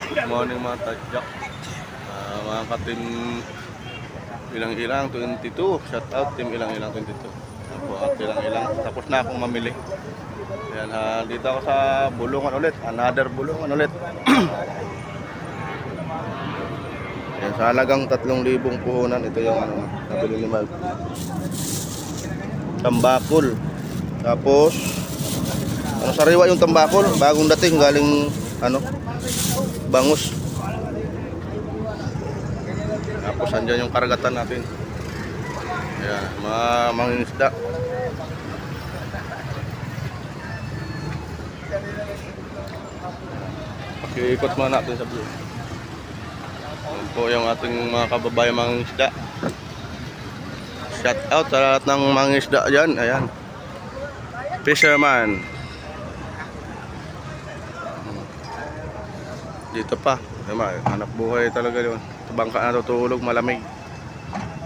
Good morning mga tadyak. Mga ka-team ilang-ilang 22. Shout out team ilang-ilang 22. Yan po at ilang-ilang. Tapos na akong mamili. Yan, dito ako sa bulungan ulit. Another bulungan ulit. Yan, sa halagang 3,000 puhunan. Ito yung nabili ni Mag. Tambakol. Tapos sariwa yung tambakol. Bagong dating galing bangus. Tapos andyan yung karagatan natin. Ayan, mga mangingisda. Pakiikot muna natin sa blue. Ayan po yung ating mga kababayan mangingisda. Shout out sa lahat ng mangingisda dyan. Ayan, fisherman. Dito pa, hanap buhay talaga yun. Sa bangka na tutulog, malamig.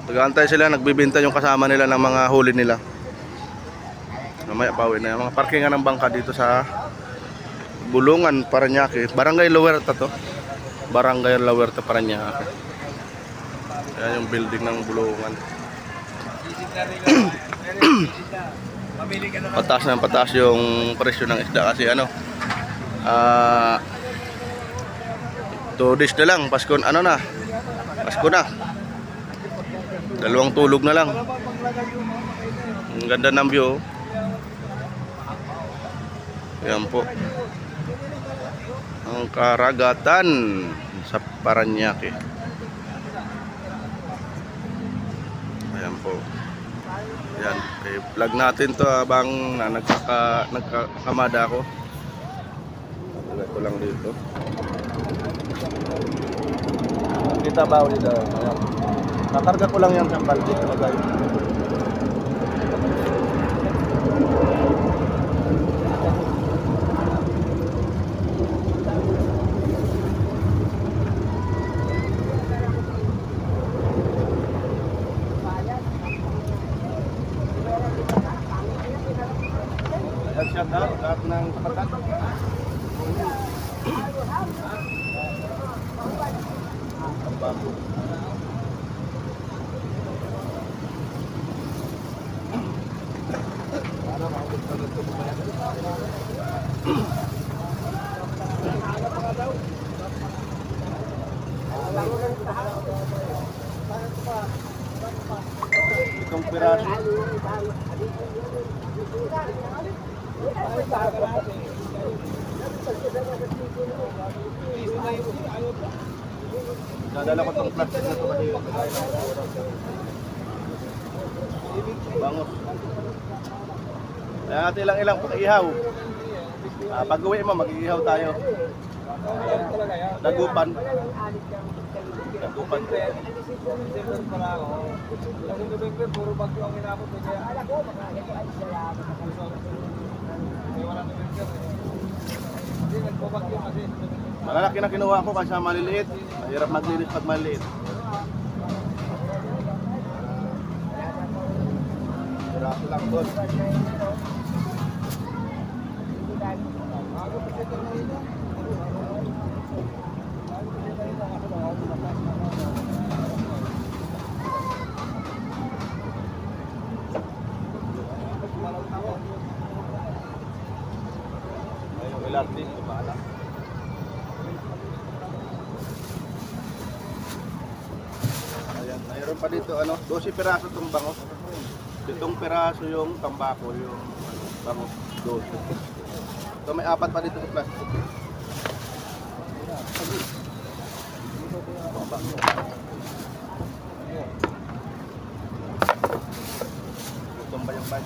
Nag-aantay sila, nagbibenta yung kasama nila ng mga huli nila. Mamaya pauwi na yung mga parkingan ng bangka dito sa Bulungan, Parañaque. Barangay La Huerta to. Barangay La Huerta, Parañaque. Ayan yung building ng Bulungan. Pataas na pataas yung presyo ng isda kasi 2 days na lang, Pasko Pasko na. 2 tulog na lang. Ang ganda ng view. Yan po. Ang karagatan sa Parañaque. Ayan po. Yan, i-vlog natin to habang nagkakamada ako. Ito lang dito. Kita ba ulit ayan. Kakarga ko lang yan sa balde talaga. Shout out lahat ng kapatid. Bago. Itong piraso. Dadala ko itong plastic na ito kasi bangus. Kaya natin ilang pag-ihaw. Pag uwi mo, mag-ihaw tayo. Dagupan. Dagupan. Malalaki na kinuha ko kasi maliliit. Mahirap maglinis pag maliliit. Piraso lang doon. Ayun, ilarte, bahala. Ayan, mayroon pa dito 12 piraso itong bangus. 7 piraso yung tambakol, yung bangus 12. So may 4 pa dito sa plastic. Itong bayang-bay.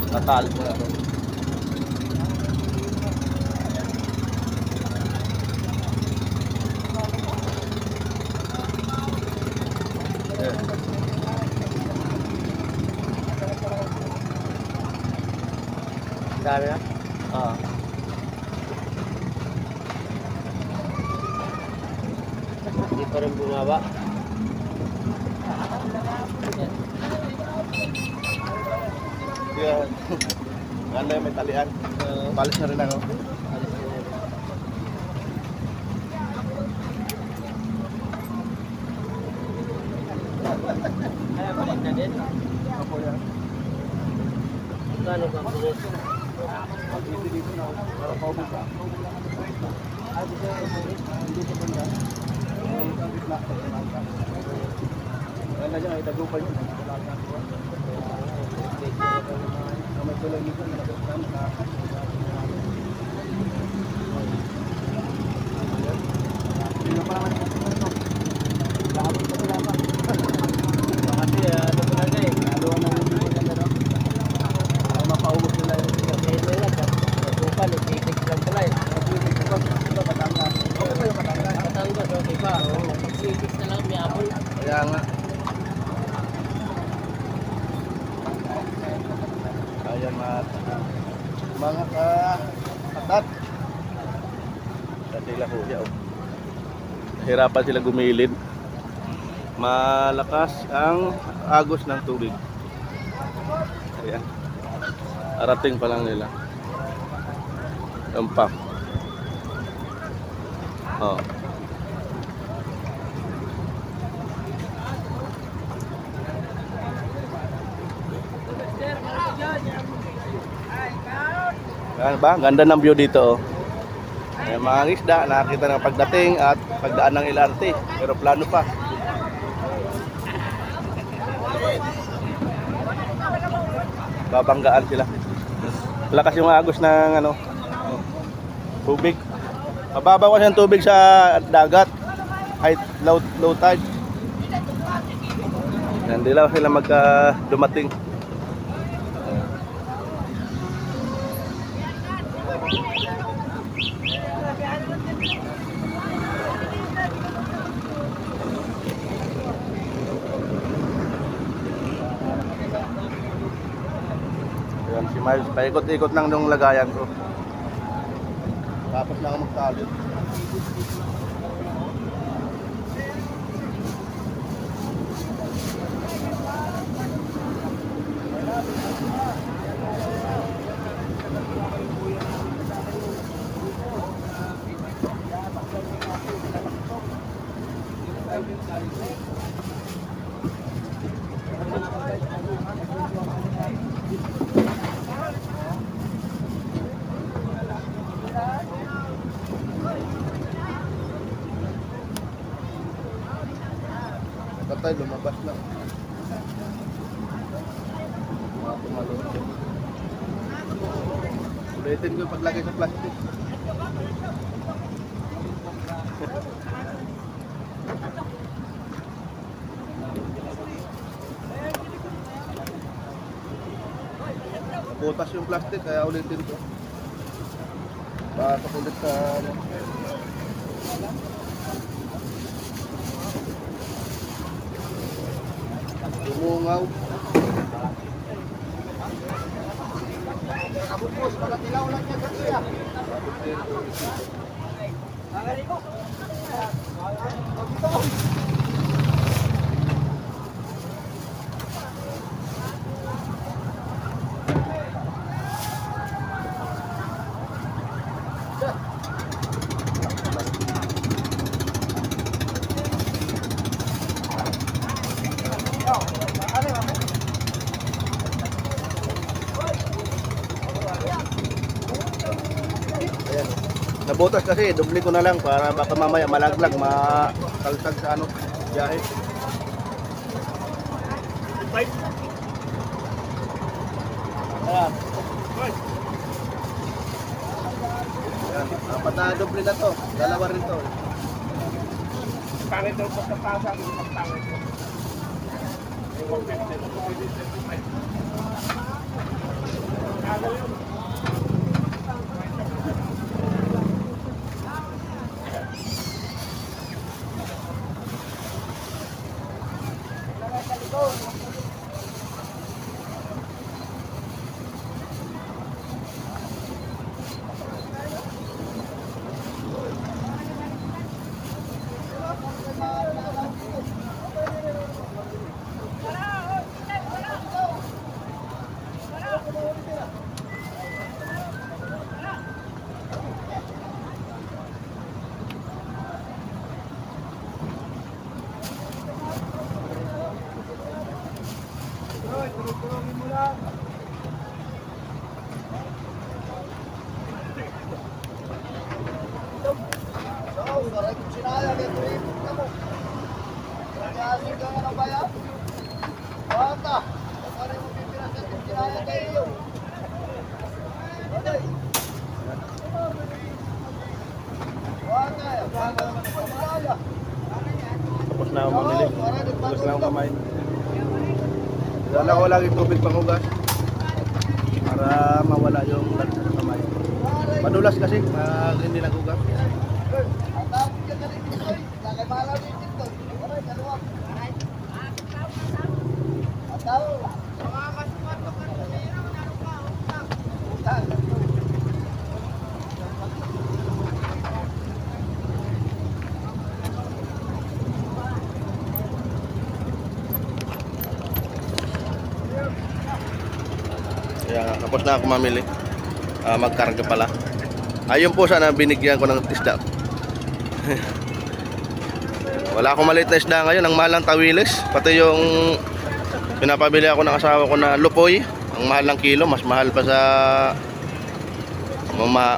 Natali mo na. Dami na? Oo. Hindi pa rin bumaba. Yan. Ganda yung may talian. Balis na rin ako. Kaya balik na din. Ako yan. Gano'n ba balik? Dito dito na. Para pauwi pa. Dito banda. Ganda dyan ay tagupan yun. May tulay dito na Kasi ano talaga eh. mapaubos nila yung Sabihin nila, tutupan, ipitik lang pala eh. Batangas, okay pa. Pagsipik na lang, may apol. kaya nga. Ayan mga katat. Sa sila kuya oh. Nahirapan sila gumilid. Malakas ang agos ng tubig. Ayan. Arating pa lang nila. Yan pa. Oh. Yan ba? Ganda ng view dito oh. Ayan, mga isda, nakakita ng pagdating at pagdaan ng LRT. Pero plano pa. Babanggaan sila. Lakas yung agos ng ano, tubig. Mababa kasi ang tubig sa dagat. High, low tide. Hindi lang sila magka dumating. Ayan, si Miles, paikot-ikot lang nung lagayan ko. Tapos na ako magtalo. Patay, lumabas na. Ulitin ko yung paglagay sa plastic. Butas yung plastic kaya ulitin ko. Pasok ulit sa ano. Lumungaw. Abupos, pagkatilaw lang niya kasi ah. Ayan. Nabutas kasi, dubli ko na lang para baka mamaya malaglag, makalsag sa ano, biyahe. Ayan. Ayan. Apat na dubli na to, dalawa rin to. Pangit daw pagkapasa ang isang pangit. Tapos na ako mamili. Tapos na ako kumain. Dala ko lagi tubig panghugas para mawala yung lansa sa kamay. Madulas kasi pag hindi naghugas. Kaya tapos na ako mamili. Magkarga pala. Ayun po sana binigyan ko ng isda. Wala akong maliit na isda ngayon. Ang mahal ng tawilis. Pati yung pinapabili ako ng asawa ko na lupoy. Ang mahal ng kilo. Mas mahal pa sa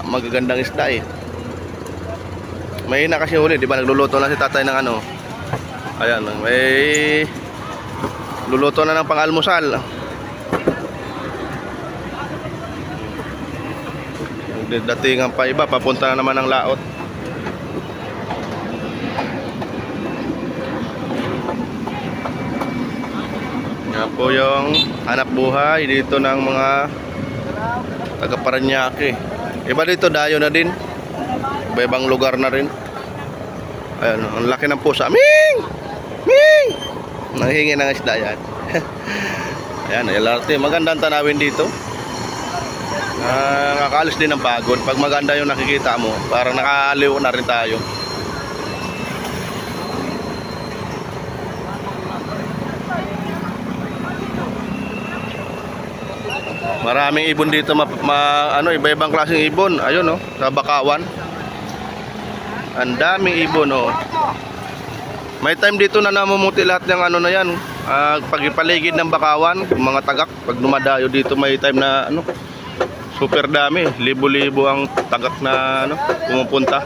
magagandang isda eh. May na kasi huli. Diba nagluluto na si tatay ng ano. Ayan. May luluto na ng pang-almusal. Datingan pa iba, papunta na naman ng laot. Yan po yung hanap buhay dito ng mga taga Paranaque. Iba dito dayo na din. Iba-ibang lugar na rin. Ayan, ang laki ng pusa. Ming! Ming! Nanghingi ng isda yan. Ayan, LRT. Magandang tanawin dito. Nakakaalis din ng pagod pag maganda yung nakikita mo, parang nakaaliw na rin tayo. Maraming ibon dito, iba-ibang klaseng ibon. Ayun oh, sa Bakawan. Ang daming ibon oh. May time dito na namumuti lahat ng ano na yan. Pagpaligid ng Bakawan, yung mga tagak, pag dumadayo dito may time na ano, super dami, libo-libo ang tagak na ano, pumupunta.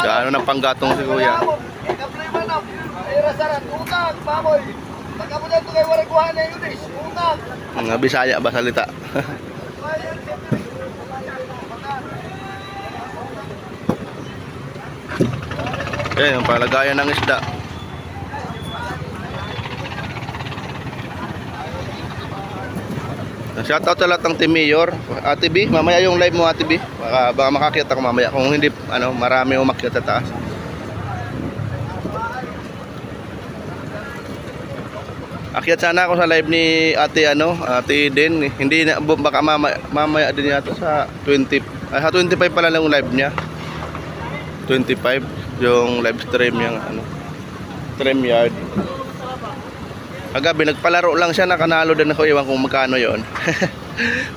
Gaano ng panggatong si kuya. Mga Bisaya ba salita? Yan yung palagayan ng isda. Shoutout sa lahat ng Team Mayor. Ate B, mamaya yung live mo Ate B. Baka makakita ko mamaya. Kung hindi, marami umakyat sa taas. Akyat sana ako sa live ni Ate Ate Eden. Hindi na, baka mamaya din yata sa 20. Sa 25 pala lang yung live niya. 25 yung live stream niya StreamYard. Kagabi nagpalaro lang siya, nakanalo din ako, iwan kung magkano yon.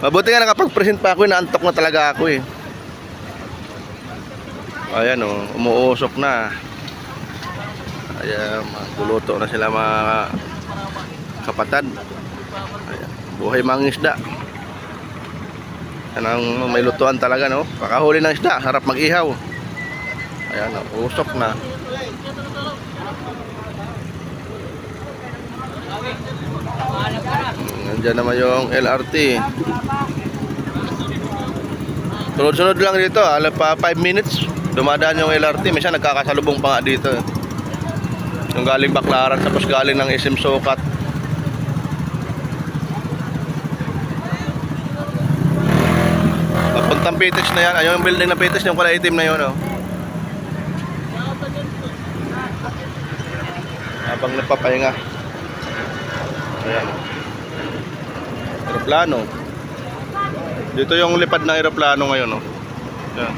Mabuti nga nakapag-present pa ako, naantok na talaga ako eh. Ayan oh, umuusok na. Ayan, maguluto na sila mga kapatid. Ayan, buhay mga isda. Yan ang may lutuan talaga no. Pakahuli ng isda, sarap mag-ihaw. Ayan oh, usok na. Nandiyan naman yung LRT. Sunod-sunod lang dito, pa 5 minutes dumadaan yung LRT. Minsan nagkakasalubong pa nga dito. Yung galing Baclaran tapos galing ng SM Sukat. Papuntang Pitex na yan. Ayun yung building ng Pitex, yung kulay itim na yun oh. Habang nagpapahinga. Ayan. Aeroplano. Dito yung lipad ng aeroplano ngayon, oh. Ayan.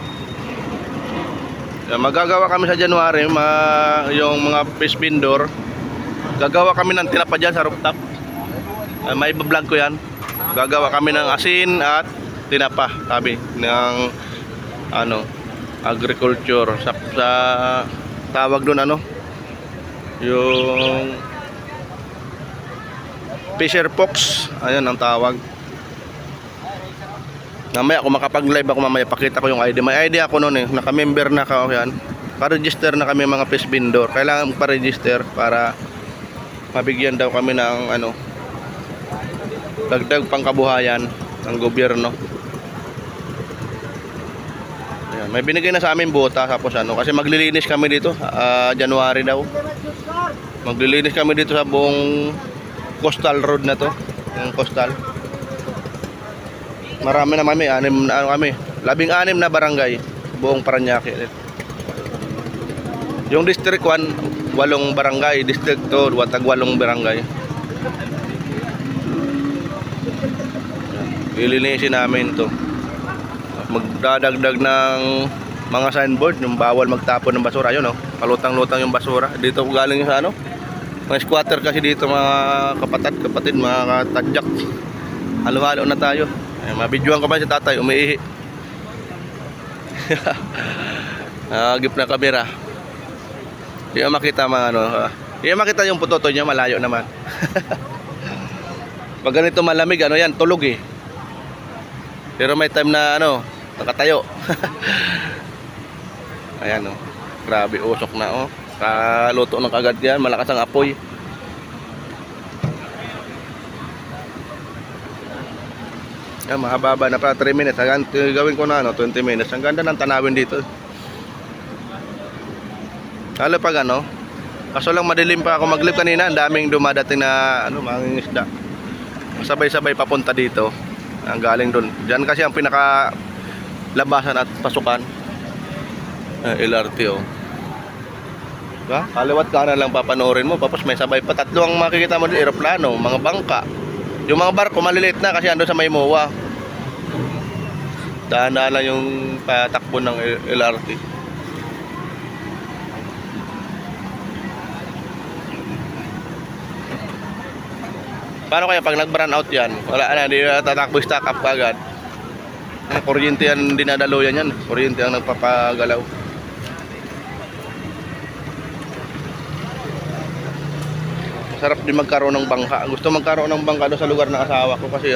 Ayan, magagawa kami sa January, yung mga fish vendor. Gagawa kami ng tinapa dyan sa rooftop. May vlog ko yan. Gagawa kami ng asin at tinapa, sabi ng agriculture sa tawag doon yung fisher fox, ayan ang tawag. Mamaya kung makapag-live ako mamaya, pakita ko yung ID. May ID ako noon naka-member na ako yan. Pa-register na kami mga fish vendor. Kailangan pa-register para mabigyan daw kami ng dagdag pangkabuhayan ng gobyerno. Ayan, may binigay na sa amin buta tapos kasi maglilinis kami dito January daw. Maglilinis kami dito sa buong coastal road na to, yung coastal. Marami na kami, 16 na barangay buong Parañaque. Yung District 1, 8 barangay, District 2, 8 barangay. Ilinisin namin to. Magdadagdag ng mga signboard, yung bawal magtapon ng basura, yun palutang-lutang yung basura. Dito galing sa mga squatter kasi dito, mga kapatid, mga katadyak. Halo-halo na tayo. Mabidyoan ko pa si tatay, umiihi. Agip na kamera. Hindi makita hindi makita yung putoto niya, malayo naman. Pag ganito malamig, yan, tulog eh. Pero may time na nakatayo. Ayan grabe, usok na kaluto ng kagad yan, malakas ang apoy. Yan, mahaba na pa 3 minutes. Gawin ko na 20 minutes. Ang ganda ng tanawin dito. Lalo pag kaso lang madilim pa ako mag-live kanina. Ang daming dumadating na mga isda. Sabay-sabay papunta dito. Ang galing doon. Diyan kasi ang pinaka labasan at pasukan. LRT diba? Kaliwat ka na lang papanoorin mo. Tapos may sabay pa. 3 ang makikita mo dito. Aeroplano, mga bangka. Yung mga barko maliliit na kasi ando sa may MOA. Dahan-dahan lang yung patakbo ng LRT. Paano kaya pag nag-burn out yan? Wala na, hindi na tatakbo, stack up agad. Kuryente yan, dinadaluyan yan. Kuryente ang nagpapagalaw. Sarap din magkaroon ng bangka. Gusto magkaroon ng bangka doon sa lugar ng asawa ko kasi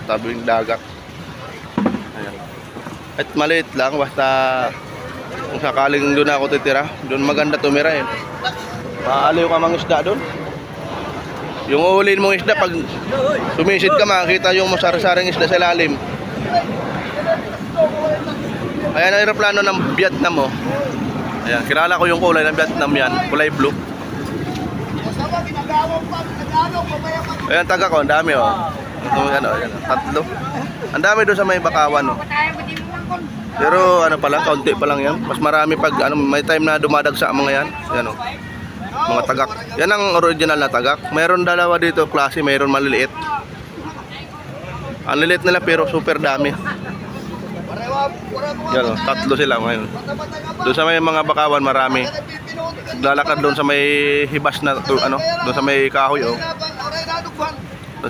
tabing dagat. Ayan. At maliit lang, basta kung sakaling doon ako titira, doon maganda tumira eh. Maaliw ka mang isda doon. Yung uulin mong isda, pag sumisid ka makikita yung masari-saring isda sa ilalim. Ayan ang aeroplano ng Vietnam Ayan, kilala ko yung kulay ng Vietnam yan, kulay blue. Ayan, taga ko, ang dami ayan, 3. Ang dami doon sa may Bakawan Pero pa lang, kaunti pa lang yan. Mas marami pag may time na dumadagsa ang mga yan. Yan mga tagak. Yan ang original na tagak. Mayroon dalawa dito klase, mayroon maliliit. Ang liliit nila pero super dami. Yan 3 sila ngayon. Doon sa may mga Bakawan marami. Lalakad doon sa may hibas na doon sa may kahoy doon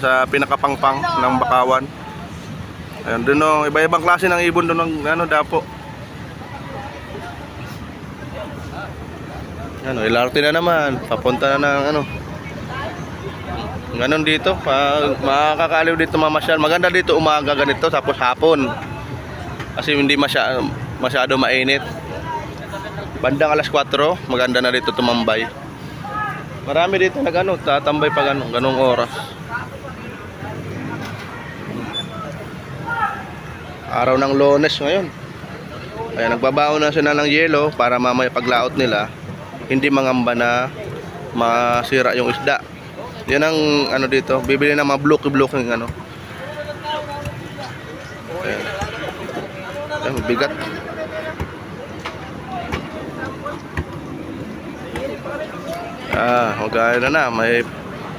sa pinakapangpang ng Bakawan. Ayun doon iba-ibang klase ng ibon doon ng dapo. LRT na naman, papunta na ng ganon dito, makakaliw dito mamasyal. Maganda dito umaga ganito tapos hapon. Kasi hindi masyado mainit. Bandang alas 4, maganda na dito tumambay. Marami dito tatambay pag ganong oras. Araw ng Lunes ngayon. Kaya nagbabaon na sila ng yelo para mamaya paglaot nila hindi mangamba na masira yung isda. Yan ang dito, bibili ng mga bloke-bloke ng Ayan, bigat. Magaya na may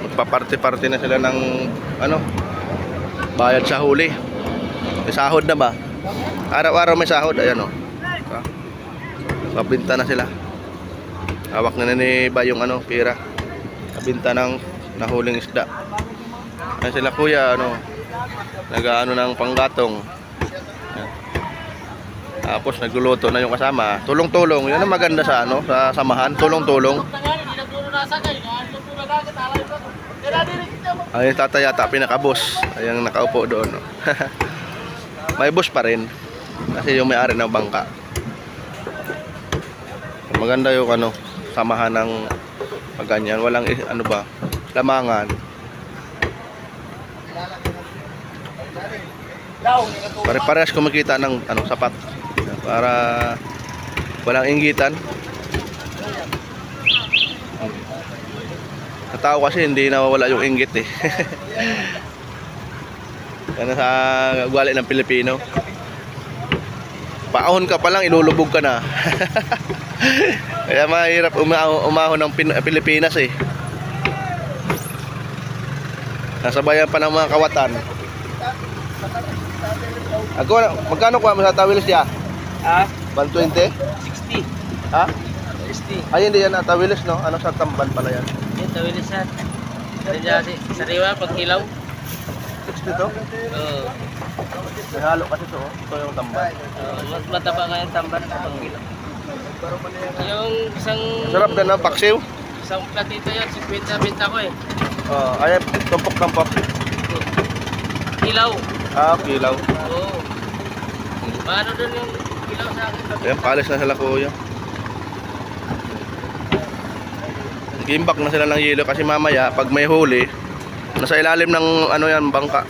magpa-party-party na sila ng ano, bayad sa huli. May sahod na ba? Araw-araw may sahod, ayan o. Mabinta na sila. Hawak na ni ba yung ano, pira. Mabinta ng nahuling isda. Ayan sila kuya, ano, nag-ano ng panggatong. Ayan. Tapos nagluluto na yung kasama. Tulong-tulong, yan ang maganda sa ano, sa samahan, tulong-tulong. Ayun tatay yata pinaka-boss. Ayun nakaupo doon. No? May boss pa rin. Kasi yung may-ari ng bangka. Maganda yung ano, samahan ng pagganyan. Walang ano ba, lamangan. Pare-parehas kumikita ng ano, sapat. Para walang inggitan. Sa tao kasi hindi nawawala yung inggit eh. Yan sa ugali ng Pilipino. Paahon ka pa lang, ilulubog ka na. Kaya mahirap umahon ng Pilipinas eh. Nasabayan pa ng mga kawatan. Ako, magkano kuha mo sa tawilis niya? 120? 60. Ha? 60. Ay, hindi yan na tawilis, no? Ano sa tamban pala yan? Yan, tawilisan. Sariwa, pag hilaw. 60 to? Oo. May halo kasi to, oh. Ito yung tamban. Mas mataba nga yung tamban pag hilaw. Yung Sarap din ng paksiw. isang platito yan, 50 benta ko eh. Ay, tumpok-tampok. Hilaw. Kilaw. Oo. Paano doon yung hilaw sa akin? Ayan, palis na sila kuya. Gimbak na sila ng yelo kasi mamaya pag may huli, nasa ilalim ng ano yan, bangka.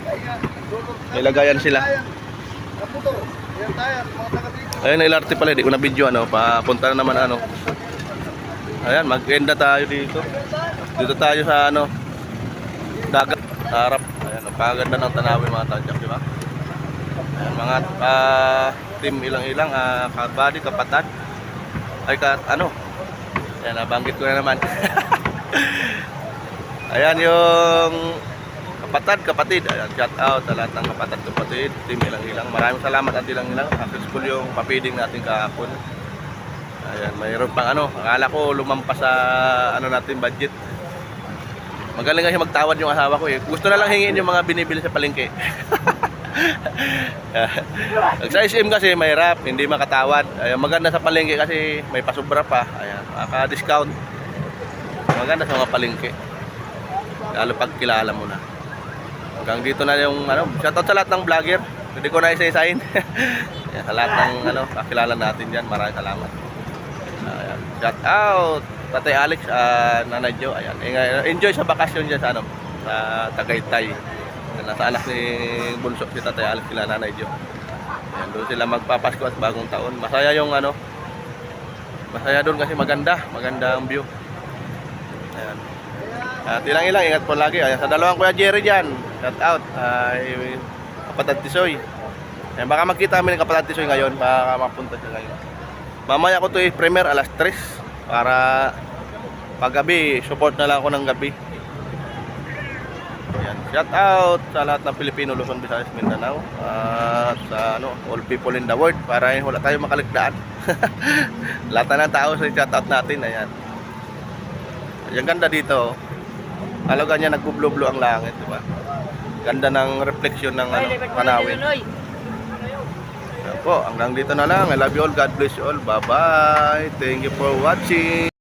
Nilagayan sila. Ayun, LRT pala, di ko na video ano, papunta na naman ano. Ayan, mag-enda tayo dito. Dito tayo sa ano, dagat, harap. Ayan, napaganda ng tanawin mga tadyak, di ba? Ayan, mga team ilang-ilang, kabady, kapatad. Ay, ano? Ayan, nabanggit ko na naman. Ayan yung kapatid. Ayan, shout out sa lahat ng kapatid, team ilang-ilang. Maraming salamat at ilang-ilang. Successful yung papiding natin kahapon. Ayan, mayroon pang ano, akala ko lumampas sa ano natin budget. Magaling kasi magtawad yung asawa ko eh. Gusto na lang hingin yung mga binibili sa palengke. Sa SM kasi mahirap, hindi makatawad. Ayan, maganda sa palengke kasi may pasubra pa. Ayan, maka-discount. Maganda sa mga palengke. Lalo pag kilala mo na. Hanggang dito na yung ano, shoutout sa lahat ng vlogger. Hindi ko na isa-isahin. Sa lahat ng ano, kakilala natin diyan. Maraming salamat. Ayan, shout out Tatay Alex, Nanay Jo. Ayan, enjoy sa bakasyon diyan sa ano, sa Tagaytay. Nasa anak ni Bunso si Tatay Alex sila Nanay Jo. Ayan, doon sila magpapasko at bagong taon. Masaya yung ano, masaya doon kasi maganda ang view. Ayan. At ilang-ilang, ingat po lagi. Ayan, sa dalawang Kuya Jerry dyan, shout out, ay kapatid Tisoy. Ayan, baka magkita kami ng kapatid Tisoy ngayon, baka mapunta siya ngayon. Mamaya ko to i-premiere alas 3 para paggabi, support na lang ako ng gabi. Ayan, shout out sa lahat ng Pilipino, Luzon, Visayas, Mindanao, at sa ano, all people in the world, para wala tayong makaligtaan. Lahat na ng tao sa shout out natin. Ayan, yung ganda dito. Alaga niya, nagbublo-blo ang langit, di ba? Ganda ng refleksyon ng ano, panawin. Yan po, hanggang dito na lang. I love you all. God bless you all. Bye-bye. Thank you for watching.